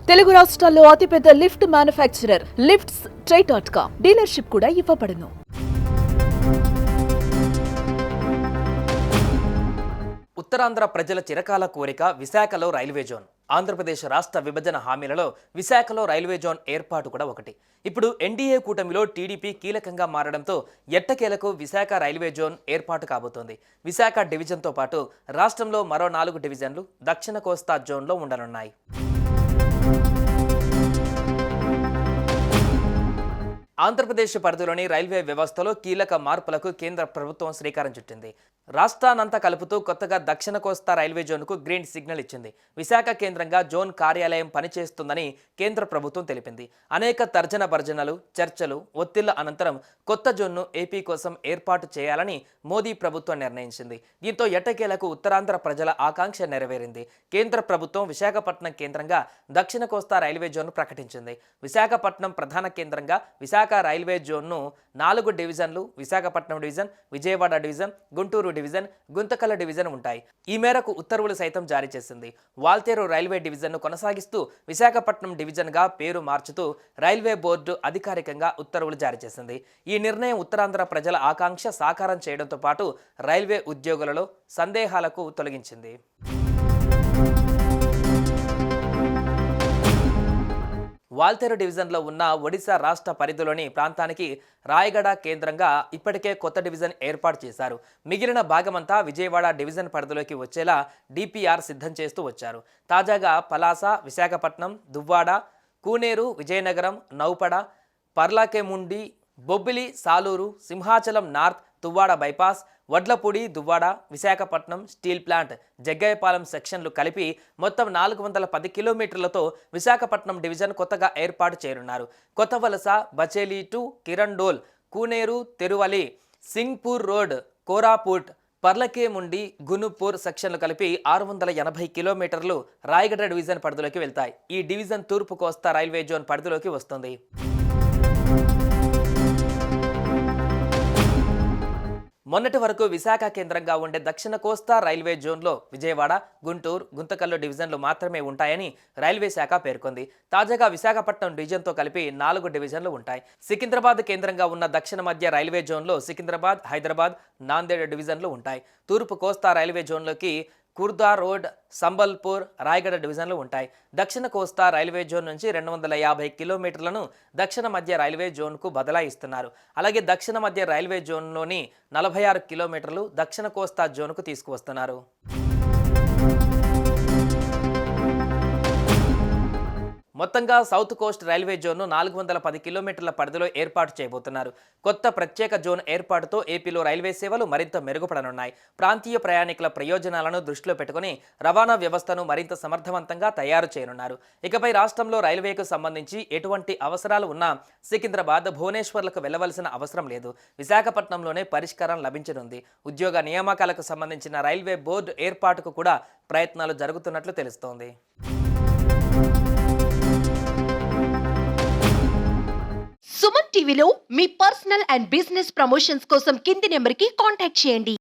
తెలుగు రాష్ట్రాల్లో అతిపెద్ద lift manufacturer lifts ట్రై.com dealership కూడా ఇవ్వబడును. ఉత్తరాంధ్ర ప్రజల చిరకాల కోరిక విశాఖలో రైల్వే జోన్. ఆంధ్రప్రదేశ్ రాష్ట్ర విభజన హామీలలో విశాఖలో రైల్వే జోన్ ఏర్పాటు కూడా ఒకటి. ఇప్పుడు ఎన్డీఏ కూటమిలో టీడీపీ కీలకంగా మారడంతో ఎట్టకేలకు విశాఖ రైల్వే జోన్ ఏర్పాటు కాబోతోంది. విశాఖ డివిజన్తో పాటు రాష్ట్రంలో మరో 4 డివిజన్లు దక్షిణ కోస్తా జోన్లో ఉండనున్నాయి. ఆంధ్రప్రదేశ్ పరిధిలోని రైల్వే వ్యవస్థలో కీలక మార్పులకు కేంద్ర ప్రభుత్వం శ్రీకారం చుట్టింది. రాష్ట్రానంతా కలుపుతూ కొత్తగా దక్షిణ కోస్తా రైల్వే జోన్కు గ్రీన్ సిగ్నల్ ఇచ్చింది. విశాఖ కేంద్రంగా జోన్ కార్యాలయం పనిచేస్తుందని కేంద్ర ప్రభుత్వం తెలిపింది. అనేక తర్జన భర్జనలు, చర్చలు, ఒత్తిళ్ల అనంతరం కొత్త జోన్ను ఏపీ కోసం ఏర్పాటు చేయాలని మోదీ ప్రభుత్వం నిర్ణయించింది. దీంతో ఎట్టకేలకు ఉత్తరాంధ్ర ప్రజల ఆకాంక్ష నెరవేరింది. కేంద్ర ప్రభుత్వం విశాఖపట్నం కేంద్రంగా దక్షిణ కోస్తా రైల్వే జోన్ ప్రకటించింది. విశాఖపట్నం ప్రధాన కేంద్రంగా విశాఖ రైల్వే జోన్ను 4 డివిజన్లు Visakhapatnam division, Vijayawada division, Guntur division, Guntakal division ఉంటాయి. ఈ మేరకు ఉత్తర్వులు సైతం జారీ చేసింది. వాల్తేరు రైల్వే డివిజన్ను కొనసాగిస్తూ విశాఖపట్నం డివిజన్గా పేరు మార్చుతూ రైల్వే బోర్డు అధికారికంగా ఉత్తర్వులు జారీ చేసింది. ఈ నిర్ణయం ఉత్తరాంధ్ర ప్రజల ఆకాంక్ష సాకారం చేయడంతో పాటు రైల్వే ఉద్యోగులలో సందేహాలకు తొలగించింది. వాల్తేరు డివిజన్లో ఉన్న ఒడిశా రాష్ట్ర పరిధిలోని ప్రాంతానికి రాయగడ కేంద్రంగా ఇప్పటికే కొత్త డివిజన్ ఏర్పాటు చేశారు. మిగిలిన భాగమంతా విజయవాడ డివిజన్ పరిధిలోకి వచ్చేలా డిపిఆర్ సిద్ధం చేస్తూ వచ్చారు. తాజాగా Palasa, Visakhapatnam, Duvvada, Kuneru, Vizianagaram, Naupada, Parlakhemundi, Bobbili, Saluru, Simhachalam north, Tuvvada bypass, Vadlapudi, Duvvada, Visakhapatnam steel plant, Jaggayyapalem సెక్షన్లు కలిపి మొత్తం 410 కిలోమీటర్లతో విశాఖపట్నం డివిజన్ కొత్తగా ఏర్పాటు చేయనున్నారు. కొత్త వలస, బచేలి టు కిరణ్డోల్, కూనేరు, తెరువలి, సింగ్పూర్ రోడ్, కోరాపుట్, పర్లకేముండి, గునుపూర్ సెక్షన్లు కలిపి 680 కిలోమీటర్లు రాయగడ డివిజన్ పరిధిలోకి వెళ్తాయి. ఈ డివిజన్ తూర్పు కోస్తా రైల్వే జోన్ పరిధిలోకి వస్తుంది. మొన్నటి వరకు విశాఖ కేంద్రంగా ఉండే దక్షిణ కోస్తా రైల్వే జోన్లో విజయవాడ, గుంటూరు, గుంతకల్లు డివిజన్లు మాత్రమే ఉంటాయని రైల్వే శాఖ పేర్కొంది. తాజాగా విశాఖపట్నం డివిజన్తో కలిపి 4 డివిజన్లు ఉంటాయి. సికింద్రాబాద్ కేంద్రంగా ఉన్న దక్షిణ మధ్య రైల్వే జోన్లో సికింద్రాబాద్, హైదరాబాద్, నాందేడ్ డివిజన్లు ఉంటాయి. తూర్పు కోస్తా రైల్వే జోన్లోకి కుర్దా రోడ్, సంబల్పూర్, రాయగడ డివిజన్లు ఉంటాయి. దక్షిణ కోస్తా రైల్వే జోన్ నుంచి 250 కిలోమీటర్లను దక్షిణ మధ్య రైల్వే జోన్కు బదలాయిస్తున్నారు. అలాగే దక్షిణ మధ్య రైల్వే జోన్లోని 46 కిలోమీటర్లు దక్షిణ కోస్తా జోన్కు తీసుకువస్తున్నారు. మొత్తంగా సౌత్ కోస్ట్ రైల్వే జోన్ను 410 కిలోమీటర్ల పరిధిలో ఏర్పాటు చేయబోతున్నారు. కొత్త ప్రత్యేక జోన్ ఏర్పాటుతో ఏపీలో రైల్వే సేవలు మరింత మెరుగుపడనున్నాయి. ప్రాంతీయ ప్రయాణికుల ప్రయోజనాలను దృష్టిలో పెట్టుకుని రవాణా వ్యవస్థను మరింత సమర్థవంతంగా తయారు చేయనున్నారు. ఇకపై రాష్ట్రంలో రైల్వేకు సంబంధించి ఎటువంటి అవసరాలు ఉన్నా సికింద్రాబాద్, భువనేశ్వర్లకు వెళ్లవలసిన అవసరం లేదు. విశాఖపట్నంలోనే పరిష్కారం లభించనుంది. ఉద్యోగ నియామకాలకు సంబంధించిన రైల్వే బోర్డు ఏర్పాటుకు కూడా ప్రయత్నాలు జరుగుతున్నట్లు తెలుస్తోంది. సుమన్ టీవీలో మీ పర్సనల్ అండ్ బిజినెస్ ప్రమోషన్స్ కోసం కింది నెంబర్కి కాంటాక్ట్ చేయండి.